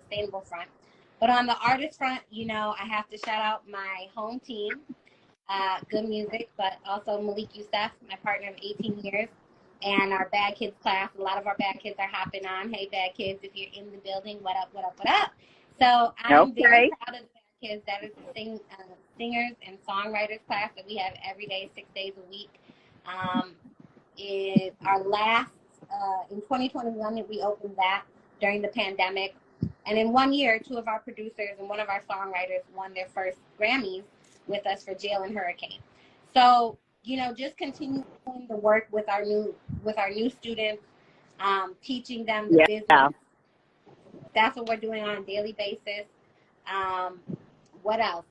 sustainable front. But on the artist front, you know, I have to shout out my home team, Good Music, but also Malik Youssef, my partner of 18 years, and our Bad Kids class. A lot of our Bad Kids are hopping on. Hey, Bad Kids, if you're in the building, what up, what up, what up? So I'm very proud of the Bad Kids. That is the singers and songwriters class that we have every day, 6 days a week. Is our last, in 2021, we opened that during the pandemic. And in 1 year, 2 of our producers and 1 of our songwriters won their first Grammys with us for Jail and Hurricane. So, you know, just continuing the work with our new students, teaching them the business. That's what we're doing on a daily basis. What else?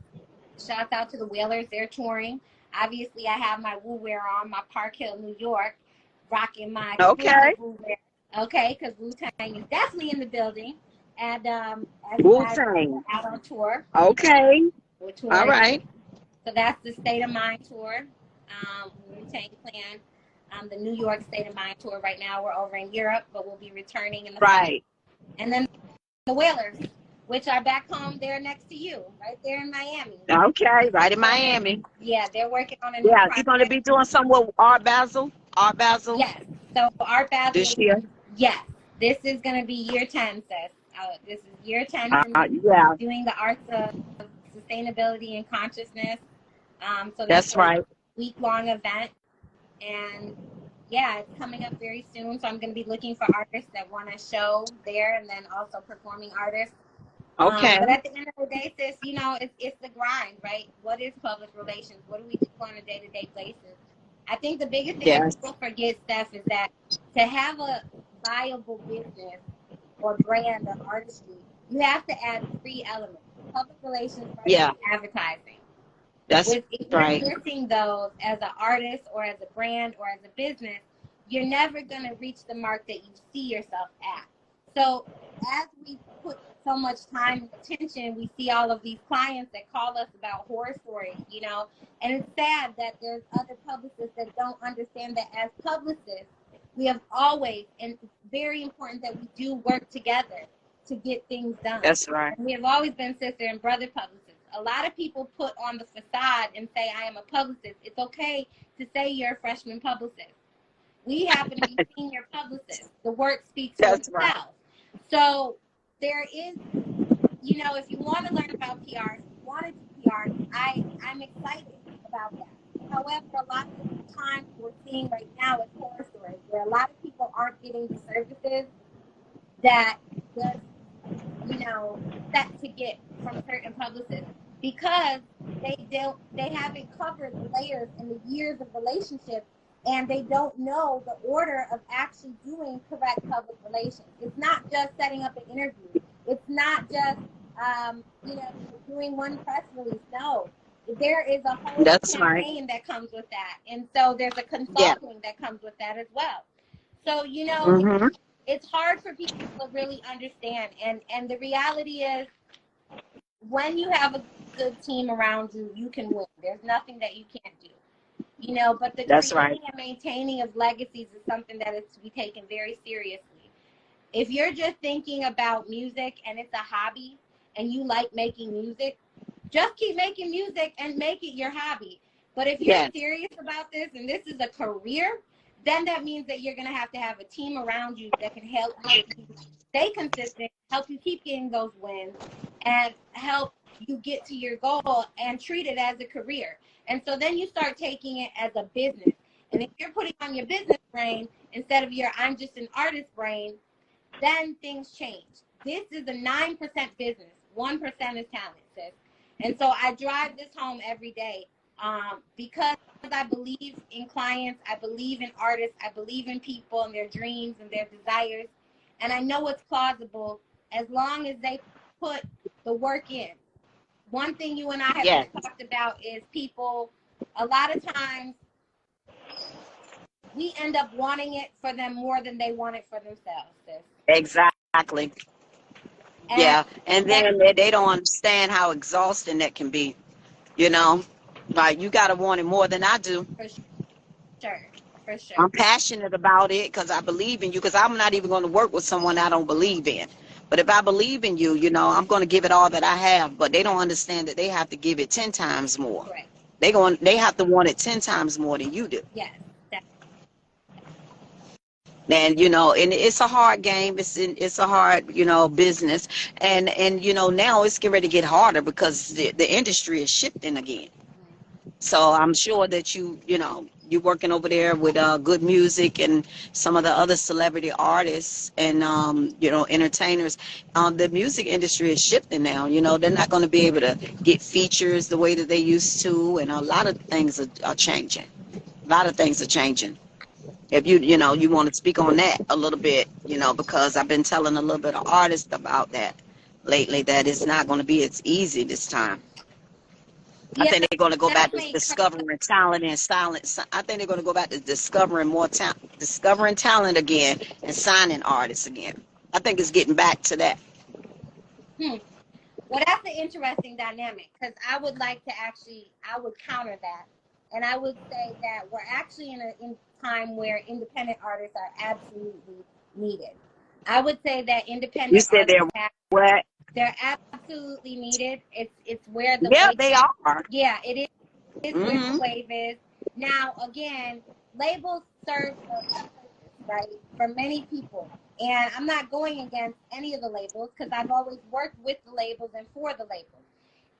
Shouts out to the Whalers. They're touring. Obviously, I have my Woo Wear on, my Park Hill, New York, rocking my Woo Wear. Okay, because Wu-Tang is definitely in the building. And as Wu-Tang out on tour. Okay. All right. So that's the State of Mind tour. Wu-Tang Clan. The New York State of Mind tour right now. We're over in Europe, but we'll be returning in the fall. And then the Whalers, which are back home there next to you, right there in Miami. Okay, right in Miami. Yeah, they're working on a new project. You're going to be doing some with Art Basel? Yes. So Art Basel. This year? Yes. This is going to be year 10, sis. This is year 10 doing the arts of sustainability and consciousness. So that's right. A week-long event. And yeah, it's coming up very soon. So I'm going to be looking for artists that want to show there, and then also performing artists. Okay. But at the end of the day, sis, you know, it's the grind, right? What is public relations? What do we do on a day-to-day basis? I think the biggest thing that people forget, Steph, is that to have a viable business or brand or artistry, you have to add 3 elements: public relations, and advertising. That's if you're missing those as an artist or as a brand or as a business, you're never going to reach the mark that you see yourself at. So as we put so much time and attention, we see all of these clients that call us about horror stories, you know, and it's sad that there's other publicists that don't understand that as publicists, we have always, and it's very important that we do work together to get things done. That's right. And we have always been sister and brother publicists. A lot of people put on the facade and say, I am a publicist. It's okay to say you're a freshman publicist. We happen to be senior publicists. The work speaks for itself. Right. So there is, you know, if you want to learn about PR, if you want to do PR, I'm excited about that. However, a lot of the times we're seeing right now is horror stories where a lot of people aren't getting the services that was, you know, set to get from certain publicists because they haven't covered the layers and the years of relationship, and they don't know the order of actually doing correct public relations. It's not just setting up an interview. It's not just you know, doing one press release. No. There is a whole campaign that comes with that. And so there's a consulting that comes with that as well. So, you know, it's hard for people to really understand. And the reality is, when you have a good team around you, you can win. There's nothing that you can't do. You know, but the creating and maintaining of legacies is something that is to be taken very seriously. If you're just thinking about music and it's a hobby and you like making music, just keep making music and make it your hobby. But if you're serious about this and this is a career, then that means that you're going to have a team around you that can help you stay consistent, help you keep getting those wins, and help you get to your goal and treat it as a career. And so then you start taking it as a business. And if you're putting on your business brain instead of your I'm just an artist brain, then things change. This is a 9% business. 1% is talent, sis. And so I drive this home every day because I believe in clients. I believe in artists. I believe in people and their dreams and their desires. And I know it's plausible as long as they put the work in. One thing you and I have talked about is people, a lot of times, we end up wanting it for them more than they want it for themselves, sis. Exactly. And then they don't understand how exhausting that can be. You know, like you got to want it more than I do. For sure. I'm passionate about it because I believe in you, because I'm not even going to work with someone I don't believe in. But if I believe in you, I'm going to give it all that I have. But they don't understand that they have to give it 10 times more. Correct. They have to want it 10 times more than you do. Yes. And and it's a hard game. It's a hard business, and now it's getting ready to get harder because the industry is shifting again. So I'm sure that you're working over there with good music and some of the other celebrity artists and entertainers. The music industry is shifting now. They're not going to be able to get features the way that they used to, and a lot of things are changing. A lot of things are changing. If you want to speak on that a little bit, because I've been telling a little bit of artists about that lately, that it's not going to be as easy this time. I think they're going to go back to discovering talent and silence. I think they're going to go back to discovering more talent, discovering talent again, and signing artists again. I think it's getting back to that. Well, that's an interesting dynamic, because I would counter that, and I would say that we're actually in a time where independent artists are absolutely needed. I would say that independent You said artists they're absolutely needed. It's where the wave they are. Yeah, it is. It's where the wave is. Now, again, labels serve a purpose, right, for many people. And I'm not going against any of the labels, because I've always worked with the labels and for the labels.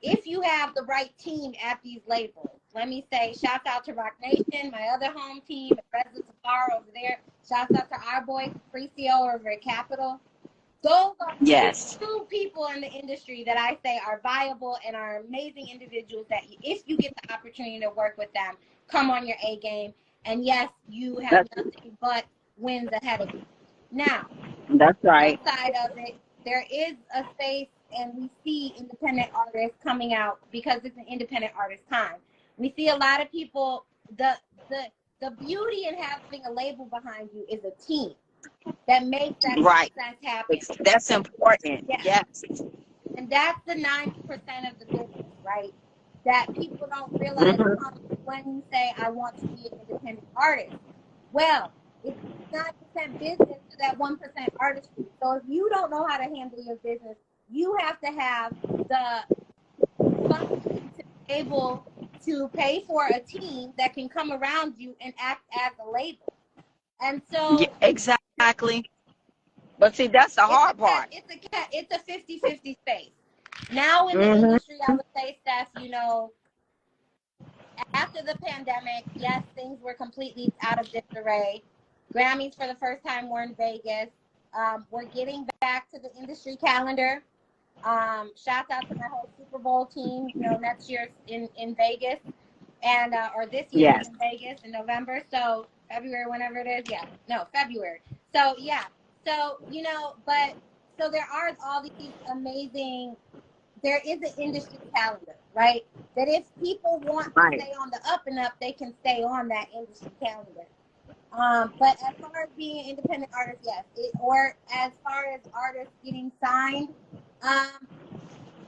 If you have the right team at these labels, let me say, shout out to Rock Nation, my other home team, President Safar over there. Shout out to our boy, Precio over at Capitol. Those are two people in the industry that I say are viable and are amazing individuals that if you get the opportunity to work with them, come on your A game. And yes, you have nothing but wins ahead of you. Now, that's right. Outside of it, there is a space, and we see independent artists coming out because it's an independent artist time. We see a lot of people. The beauty in having a label behind you is a team that makes that success happen. That's important. Yes. And that's the 90% of the business, right? That people don't realize when you say, I want to be an independent artist. Well, it's 9% business to that 1% artistry. So if you don't know how to handle your business, you have to have the funds to be able to pay for a team that can come around you and act as a label. And so exactly. But see, that's the hard part. It's a 50-50 space. Now in the industry, I would say, Steph, after the pandemic, yes, things were completely out of disarray. Grammys for the first time were in Vegas. We're getting back to the industry calendar. Shout out to my whole Super Bowl team, next year in Vegas, and or this year in Vegas in November. So February, whenever it is. February. So so there are all these amazing. There is an industry calendar, right? That if people want to stay on the up and up, they can stay on that industry calendar. But as far as being an independent artist, yes. Or as far as artists getting signed,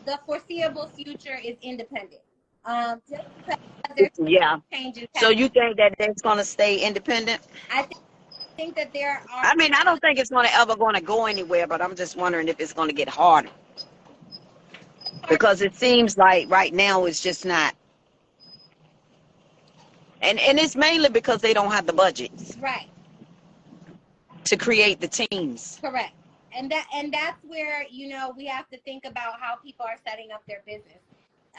the foreseeable future is independent. Just because there's changes. So you think that it's going to stay independent? I think that there are. I mean, I don't think it's ever going to go anywhere, but I'm just wondering if it's going to get harder. Because it seems like right now it's just not. And it's mainly because they don't have the budgets. Right. To create the teams. Correct. And that's where, we have to think about how people are setting up their business.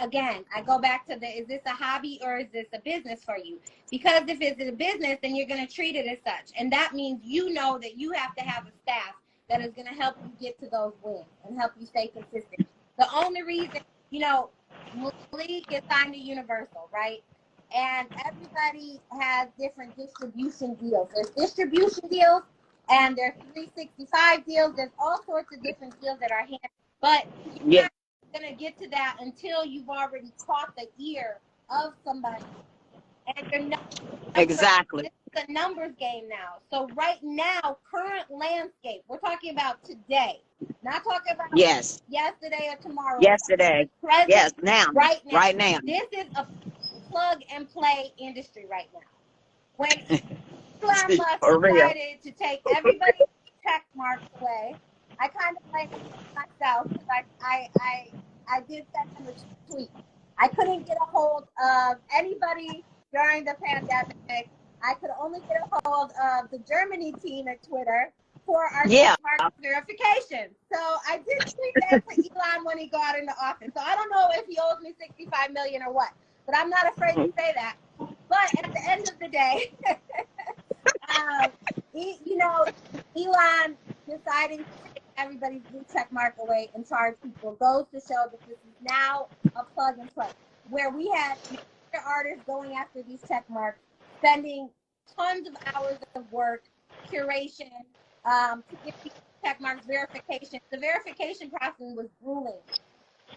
Again, I go back to is this a hobby or is this a business for you? Because if it's a business, then you're going to treat it as such. And that means that you have to have a staff that is going to help you get to those wins and help you stay consistent. The only reason, Malik gets signed to Universal, right? And everybody has different distribution deals. There's distribution deals and there's 365 deals. There's all sorts of different deals that are handled. But you're not going to get to that until you've already caught the ear of somebody. And you're not. Exactly. It's a numbers game now. So right now, current landscape, we're talking about today. Not talking about yesterday or tomorrow. Yesterday. Present, yes, now. Right now. This is a plug and play industry right now. When Elon Musk decided to take everybody's check marks away I kind of blame myself because I did send them a tweet. I couldn't get a hold of anybody during the pandemic. I could only get a hold of the Germany team at Twitter for our Yeah. mark verification. So I did tweet that to Elon when he got into office. So I don't know if he owes me $65 million or what, but I'm not afraid to say that. But at the end of the day, you know, Elon deciding to take everybody's blue check mark away and charge people goes to show that this is now a plug and play, where we had artists going after these check marks, spending tons of hours of work, curation, to get these check marks, verification. The verification process was grueling.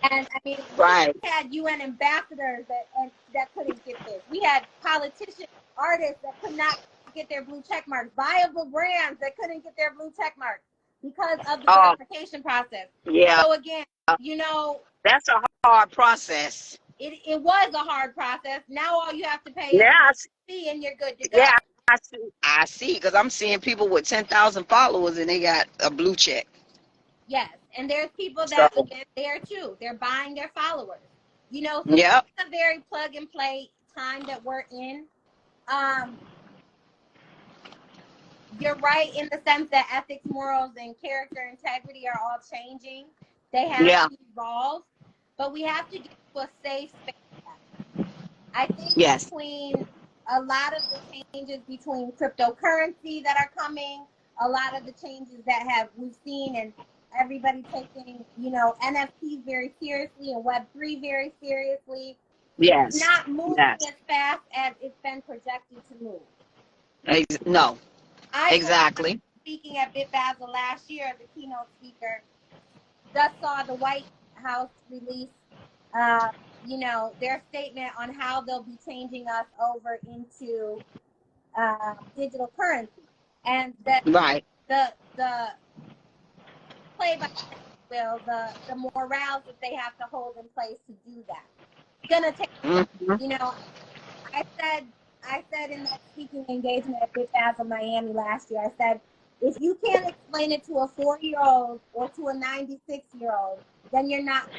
And I mean, Right. we had UN ambassadors that couldn't get this. We had politicians, artists that could not get their blue check marks, viable brands that couldn't get their blue check marks because of the verification process. Yeah. So again, you know, that's a hard process. It was a hard process. Now all you have to pay is a fee and you're good to go. Yeah, I see, because I'm seeing people with 10,000 followers and they got a blue check. Yes, and there's people that get there too. They're buying their followers. You know, so Yep. it's a very plug and play time that we're in. You're right in the sense that ethics, morals, and character integrity are all changing. They have to evolve, but we have to get to a safe space. I think between a lot of the changes between cryptocurrency that are coming, a lot of the changes that we've seen, and everybody taking, you know, NFTs very seriously and Web3 very seriously. Yes. Not moving as fast as it's been projected to move. No. Exactly. Speaking at BitBasil last year, the keynote speaker just saw the White House release, you know, their statement on how they'll be changing us over into digital currency, and that the play by will the morals that they have to hold in place to do that. It's gonna take, you know, I said in that speaking engagement at BitBasil Miami last year, I said, if you can't explain it to a 4-year-old or to a 96-year-old, then you're not.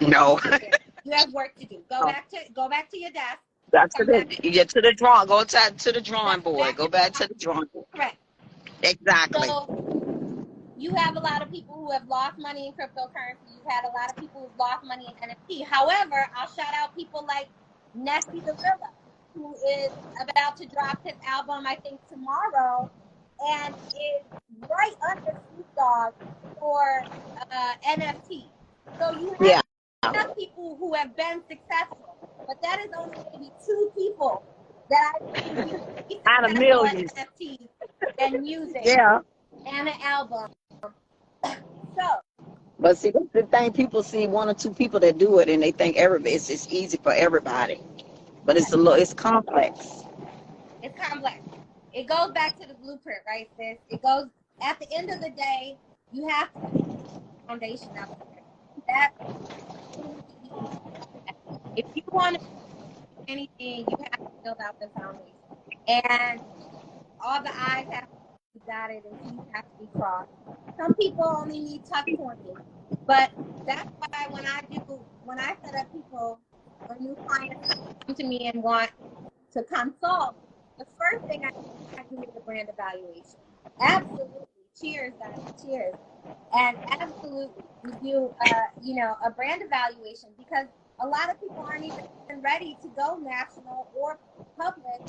No. You have work to do. Go back to your desk. That's it. You get to the drawing. Go to the drawing board. Go back to the drawing board. Correct. Exactly. So you have a lot of people who have lost money in cryptocurrency. You've had a lot of people who've lost money in NFT. However, I'll shout out people like Nessie the Gorilla, who is about to drop his album, I think, tomorrow, and is right under Snoop Dogg for NFT. So you have people who have been successful, but that is only maybe 2 people that I've seen out of millions NFTs and music and an album. So, but see, that's the thing. People see 1 or 2 people that do it, and they think it's easy for everybody. But it's complex. It's complex. It goes back to the blueprint, right, sis? It goes, at the end of the day, you have to put a foundation out there. If you want to do anything, you have to build out the foundation. And all the I's have to be dotted and T's have to be crossed. Some people only need tuck pointing. But that's why when I set up people or new clients come to me and want to consult, the first thing I do is a brand evaluation. Absolutely. Cheers, guys. Cheers. And absolutely, we do, you know, a brand evaluation, because a lot of people aren't even ready to go national or public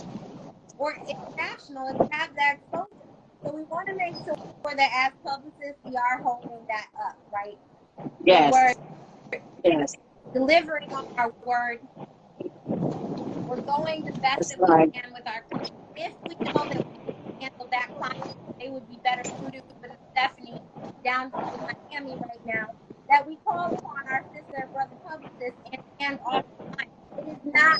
or international and have that exposure. So we want to make sure that as publicists, we are holding that up, right? Yes. We're delivering on our word. We're going the best that we can with our clients. If we know that we can handle that client, they would be better suited with Destinie down in Miami right now, that we call upon our sister and brother publicists and all the clients. It is not,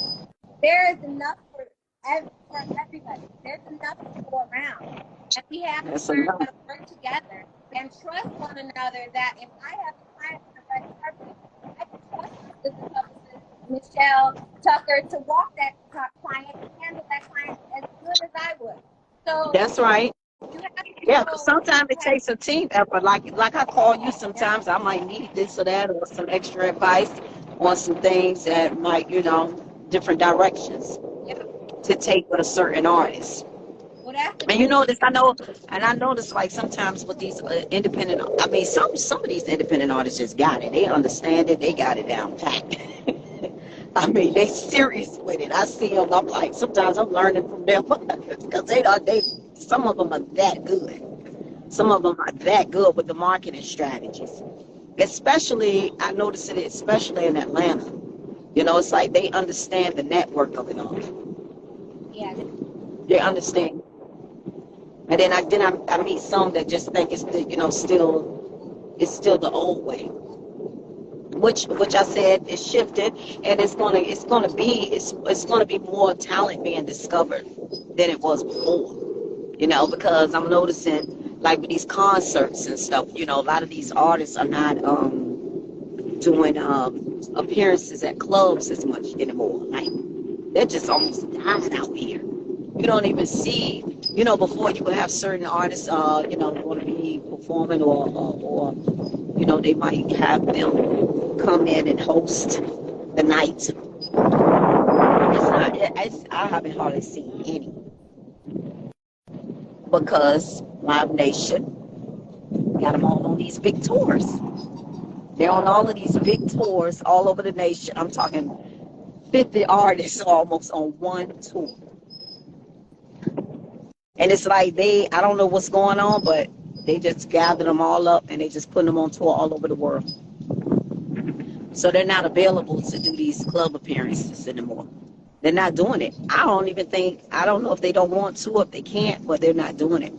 there is enough for everybody. There's enough to go around. And we have to learn how to work together and trust one another, that if I have a client in the red carpet, I can trust the publicist, Michelle Tucker, to walk that client and handle that client as good as I would. So that's right. You have to Yeah, because know. sometimes it takes a team effort. Like I call you sometimes, I might need this or that or some extra advice on some things that might, different directions Yeah. to take with a certain artist. Well, that's the And you know this, I notice like sometimes with these independent, I mean, some of these independent artists just got it. They understand it. They got it down pat. I mean, they serious with it. I see them. I'm like, sometimes I'm learning from them because some of them are that good. Some of them are that good with the marketing strategies. Especially, I notice it, especially in Atlanta. It's like they understand the network of it all. yeah. They understand. And then I meet some that just think it's still the old way. Which I said is shifted, and it's gonna be more talent being discovered than it was before. Because I'm noticing like with these concerts and stuff, a lot of these artists are not doing appearances at clubs as much anymore. Like they're just almost dying out here. You don't even see, before you would have certain artists, going to be performing or they might have them come in and host the night. I haven't hardly seen any because Live Nation got them all on these big tours. They're on all of these big tours all over the nation. I'm talking 50 artists almost on one tour. And it's like I don't know what's going on, but they just gathered them all up and they just put them on tour all over the world. So they're not available to do these club appearances anymore. They're not doing it. I don't know if they don't want to, if they can't, but they're not doing it.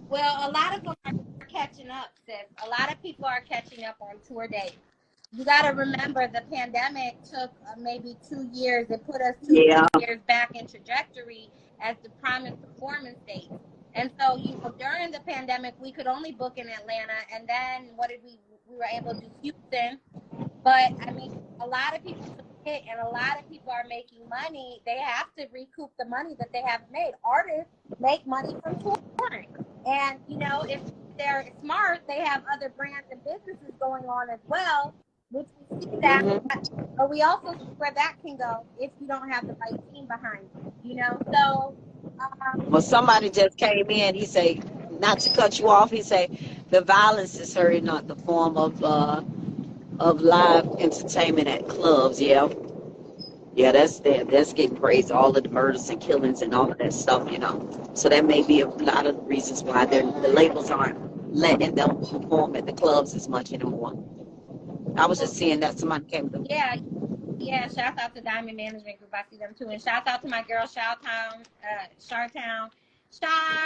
Well, a lot of them are catching up, sis. A lot of people are catching up on tour dates. You got to remember the pandemic took maybe 2 years. It put us 2 years back in trajectory as the promised performance date. And so, during the pandemic, we could only book in Atlanta. And then we were able to do Houston. But, I mean, a lot of people took it, and a lot of people are making money. They have to recoup the money that they have made. Artists make money from touring. And, if they're smart, they have other brands and businesses going on as well, which we see that. Mm-hmm. But we also see where that can go if you don't have the right team behind you, So, well, somebody just came in. He say, not to cut you off. He say, the violence is hurting up the form of live entertainment at clubs. Yeah, that's getting crazy. All of the murders and killings and all of that stuff. So that may be a lot of the reasons why the labels aren't letting them perform at the clubs as much anymore. I was just seeing that somebody came to. Yeah, shout out to Diamond Management Group. I see them too. And shout out to my girl, Chartown, Char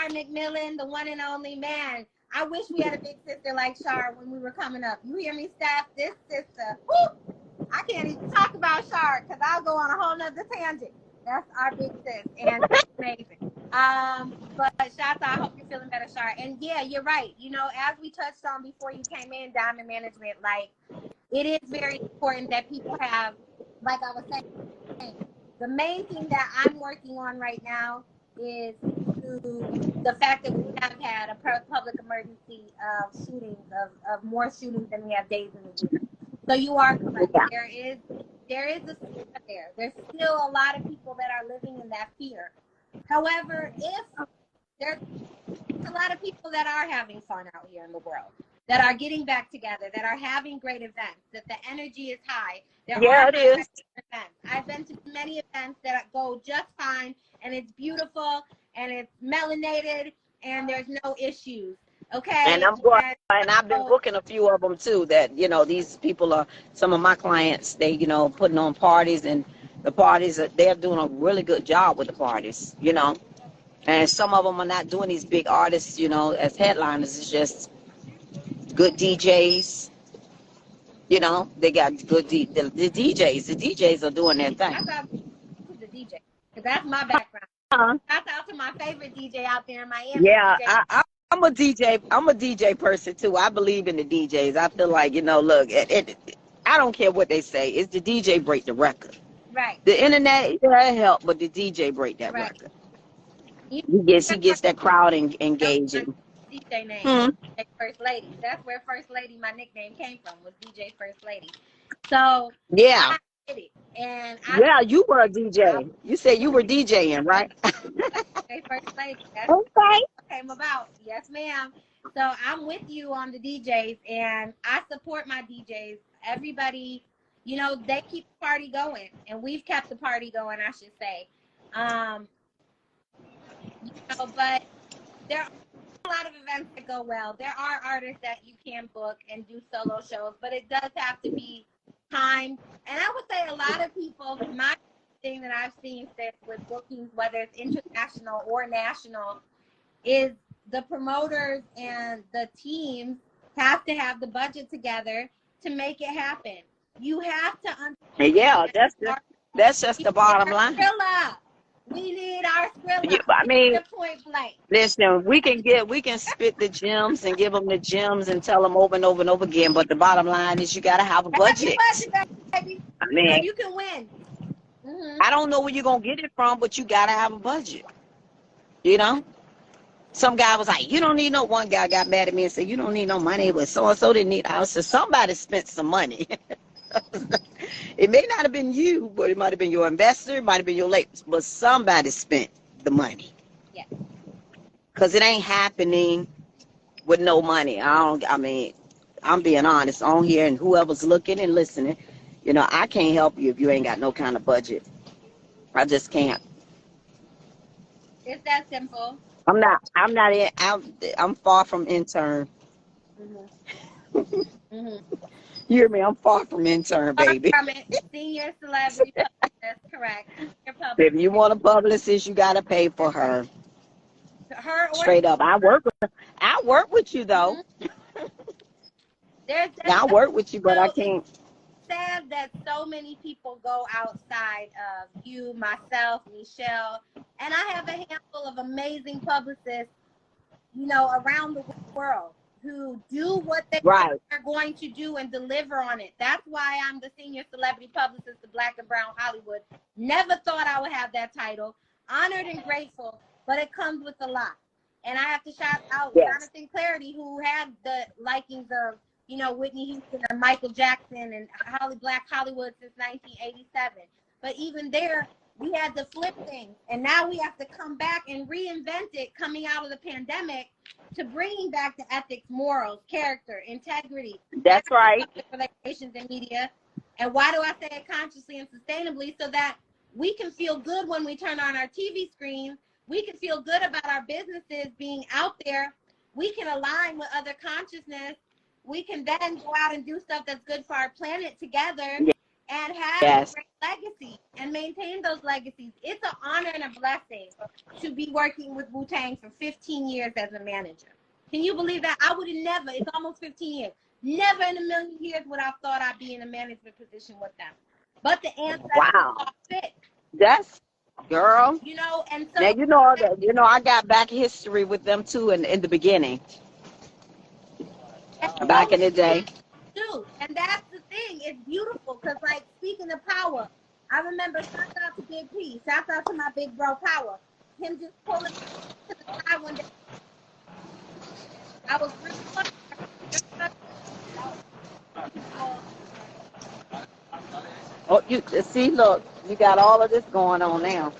McMillan, the one and only man. I wish we had a big sister like Char when we were coming up. You hear me, Steph? This sister, whoo, I can't even talk about Char because I'll go on a whole nother tangent. That's our big sis, and it's amazing. But shout out, I hope you're feeling better, Char. And yeah, you're right. As we touched on before you came in, Diamond Management, like, it is very important that people have, like I was saying, the main thing that I'm working on right now is the fact that we have had a public emergency of shootings, of more shootings than we have days in the year. So you are correct. Yeah. There is a fear there. There's still a lot of people that are living in that fear. However, if there's a lot of people that are having fun out here in the world, that are getting back together, that are having great events, that the energy is high. It is. Events. I've been to many events that go just fine, and it's beautiful, and it's melanated, and there's no issues. Okay. And I'm going, and I've been booking a few of them too. That these people are some of my clients. They putting on parties, and the parties they're doing a really good job with the parties. And some of them are not doing these big artists. As headliners. It's just good DJs. They got good the DJs. The DJs are doing their thing. I thought the DJ, because that's my background. Shout out to my favorite DJ out there in Miami. Yeah, I'm a DJ. I'm a DJ person too. I believe in the DJs. I feel like look, I don't care what they say. It's the DJ break the record. Right. The internet help, but the DJ break that record. You He gets that crowd engaging. DJ name, DJ First Lady. That's where First Lady, my nickname came from, was DJ First Lady. So Yeah. I did it, and You were a DJ. You said you were DJing, right? DJ First Lady. That's Okay. what came about. Yes, ma'am. So I'm with you on the DJs, and I support my DJs. Everybody, you know, they keep the party going, and we've kept the party going, I should say. You know, but there are a lot of events that go well. There are artists that you can book and do solo shows, but it does have to be timed. And I would say a lot of people, my thing that I've seen with bookings, whether it's international or national, is the promoters and the teams have to have the budget together to make it happen. You have to understand. Yeah, that's just the bottom line. We need our Skrilla. I mean, point blank. Listen, we can spit the gems and give them the gems and tell them over and over and over again. But the bottom line is you got to have a budget. Baby. I mean, so you can win. I don't know where you're going to get it from, but you got to have a budget. You know? Some guy was like, you don't need no, one guy got mad at me and said, you don't need no money, but so-and-so didn't need, I said, somebody spent some money. It may not have been you, but it might have been your investor, it might have been your late, but somebody spent the money. Yeah. Because it ain't happening with no money. I mean, I'm being honest on here, and whoever's looking and listening, you know, I can't help you if you ain't got no kind of budget. I just can't. It's that simple. I'm far from intern. You hear me? I'm far from intern, baby. Senior celebrity publicist, that's correct. If you want a publicist, you gotta pay for her. Straight up. I work with you though. I work with you, but I can't. Sad that so many people go outside of you, myself, Michelle, and I have a handful of amazing publicists, you know, around the world who do what they are going to do and deliver on it. That's why I'm the senior celebrity publicist of Black and Brown Hollywood. Never thought I would have that title. Honored and grateful, but it comes with a lot. And I have to shout out Jonathan Clarity, who had the likings of, you know, Whitney Houston and Michael Jackson and Black Hollywood since 1987. But even there, we had to flip things. And now we have to come back and reinvent it coming out of the pandemic to bringing back the ethics, morals, character, integrity. That's right. Relations and media. And why do I say it consciously and sustainably? So that we can feel good when we turn on our TV screens. We can feel good about our businesses being out there. We can align with other consciousness. We can then go out and do stuff that's good for our planet together and have a great legacy and maintain those legacies. It's an honor and a blessing to be working with Wu-Tang for 15 years as a manager. Can you believe that? I would have never, it's almost 15 years, never in a million years would I have thought I'd be in a management position with them. But the answer fit. That's, girl. You know, and so. Now, I got back history with them too in the beginning. Back in the day. Too. And that's the thing. It's beautiful because, like, speaking of power, I remember, shout out to Big P, shout out to my big bro Power, him just pulling to the side one day. I was really Oh, you see, look, you got all of this going on now.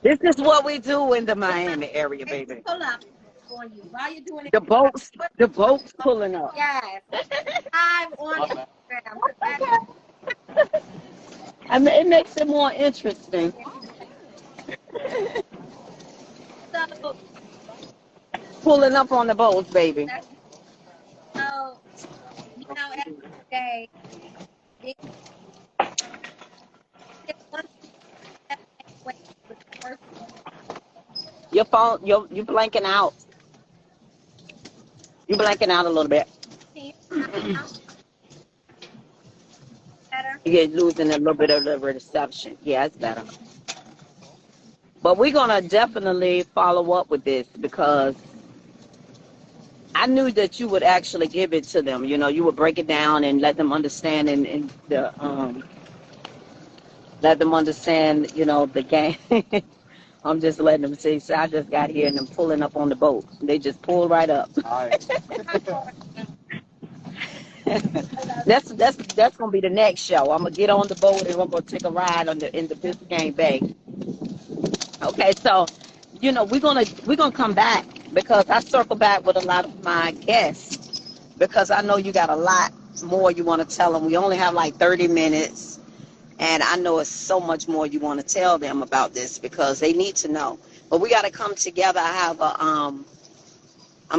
This is what we do in the Miami area, baby. Pull up. On you while you're doing it. The boats pulling up. Yes. I'm on Instagram. I mean, it makes it more interesting. So, pulling up on the boats, baby. So, you know, every day, your phone, you're blanking out. You're blanking out a little bit. You're losing a little bit of the reception. Yeah, it's better. But we're going to definitely follow up with this because I knew that you would actually give it to them. You know, you would break it down and let them understand let them understand, you know, the game. I'm just letting them see. So I just got here and I'm pulling up on the boat. They just pulled right up. All right. That's gonna be the next show. I'm gonna get on the boat and I'm gonna take a ride in the Biscayne Bay. Okay, so we're gonna come back because I circle back with a lot of my guests because I know you got a lot more you want to tell them. We only have like 30 minutes, and I know it's so much more you want to tell them about this because they need to know. But we got to come together. I'm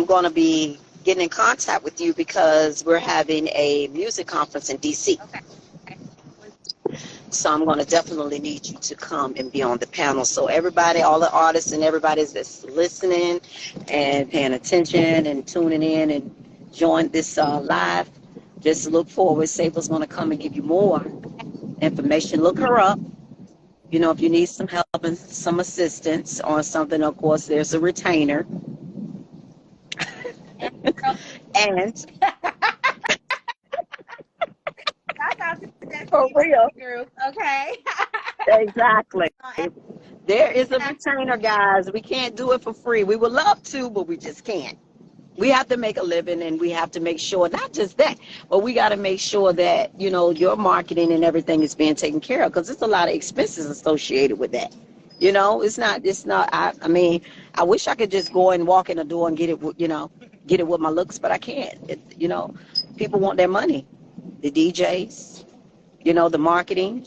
gonna be getting in contact with you because we're having a music conference in DC. Okay. So I'm going to definitely need you to come and be on the panel. So everybody, all the artists and everybody that's listening and paying attention and tuning in and join this live, just look forward. Ceiba's going to come and give you more information. Look her up. You know, if you need some help and some assistance on something, of course, there's a retainer. And for real. Group. Okay. Exactly. There is a retainer, guys. We can't do it for free. We would love to, but we just can't. We have to make a living, and we have to make sure, not just that, but we got to make sure that, you know, your marketing and everything is being taken care of because there's a lot of expenses associated with that. You know, I mean, I wish I could just go and walk in the door and get it with my looks, but I can't. People want their money. The DJs, the marketing,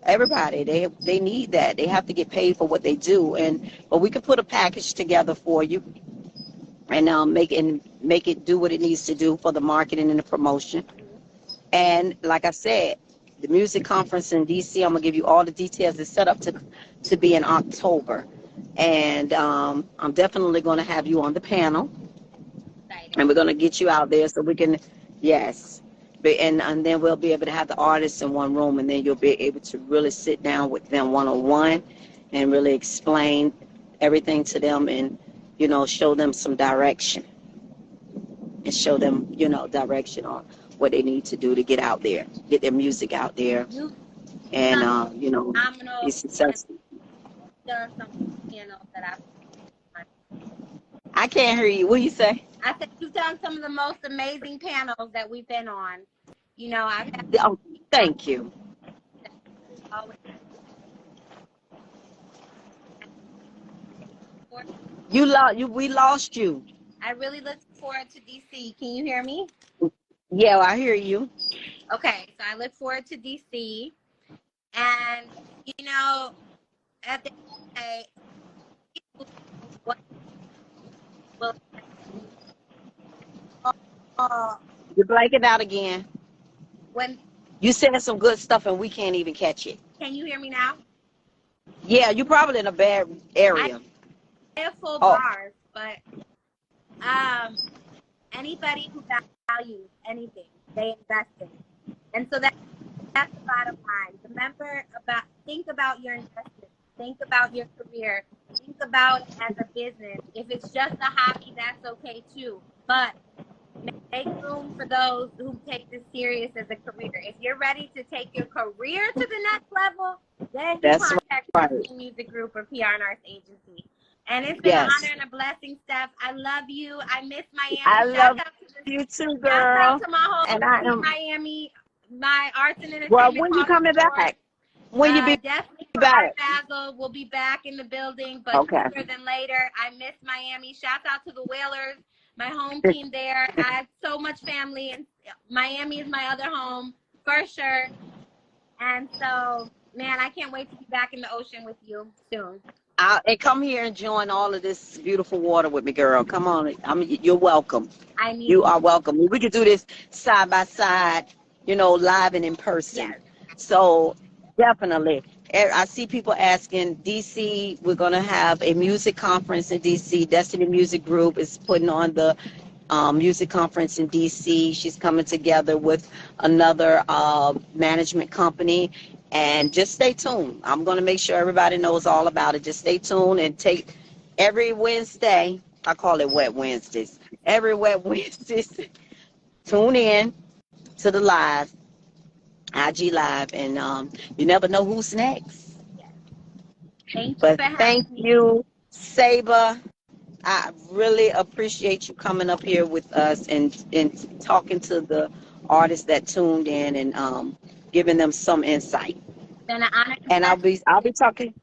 everybody, they need that. They have to get paid for what they do. But we can put a package together for you and make it do what it needs to do for the marketing and the promotion. And like I said, the music conference in DC, I'm gonna give you all the details. It's set up to be in October, and I'm definitely gonna have you on the panel, and we're gonna get you out there so we can, yes. And then we'll be able to have the artists in one room, and then you'll be able to really sit down with them one-on-one and really explain everything to them and, show them some direction and show them, direction on what they need to do to get out there, get their music out there, and, be successful. Done some piano that I can't hear you. What do you say? I said you've done some of the most amazing panels that we've been on. I've had. Oh, thank you. We lost you. I really look forward to DC. Can you hear me? Yeah, I hear you. Okay, so I look forward to DC, and at the end of the day, You're blanking out again. When you said some good stuff and we can't even catch it. Can you hear me now? Yeah, you're probably in a bad area. I have full bars, but anybody who values anything, they invest in it. And so that's the bottom line. Think about your investment. Think about your career. Think about it as a business. If it's just a hobby, that's okay too. But make room for those who take this serious as a career. If you're ready to take your career to the next level, then you contact the music group or PR and Arts agency. And it's been an honor and a blessing, Steph. I love you. I miss Miami. I love you too, girl. Shout out to my whole team, Miami, my arts and entertainment. Well, when you coming back? When you be definitely back? Basil will be back in the building, but sooner than later. I miss Miami. Shout out to the Whalers, my home team there. I have so much family, and Miami is my other home for sure. And so, man, I can't wait to be back in the ocean with you soon. And come here and join all of this beautiful water with me, girl. Come on. You're welcome. You are welcome. We could do this side by side, live and in person. Yes. So definitely. I see people asking, DC, we're going to have a music conference in DC. Destiny Music Group is putting on the music conference in DC. She's coming together with another management company. And just stay tuned. I'm going to make sure everybody knows all about it. Just stay tuned and take every Wednesday. I call it Wet Wednesdays. Every Wet Wednesdays, tune in to the live, IG Live. And you never know who's next. Thank you But for having thank me. you, Ceiba. I really appreciate you coming up here with us and talking to the artists that tuned in and giving them some insight. It's been an honor and And pleasure. I'll be talking.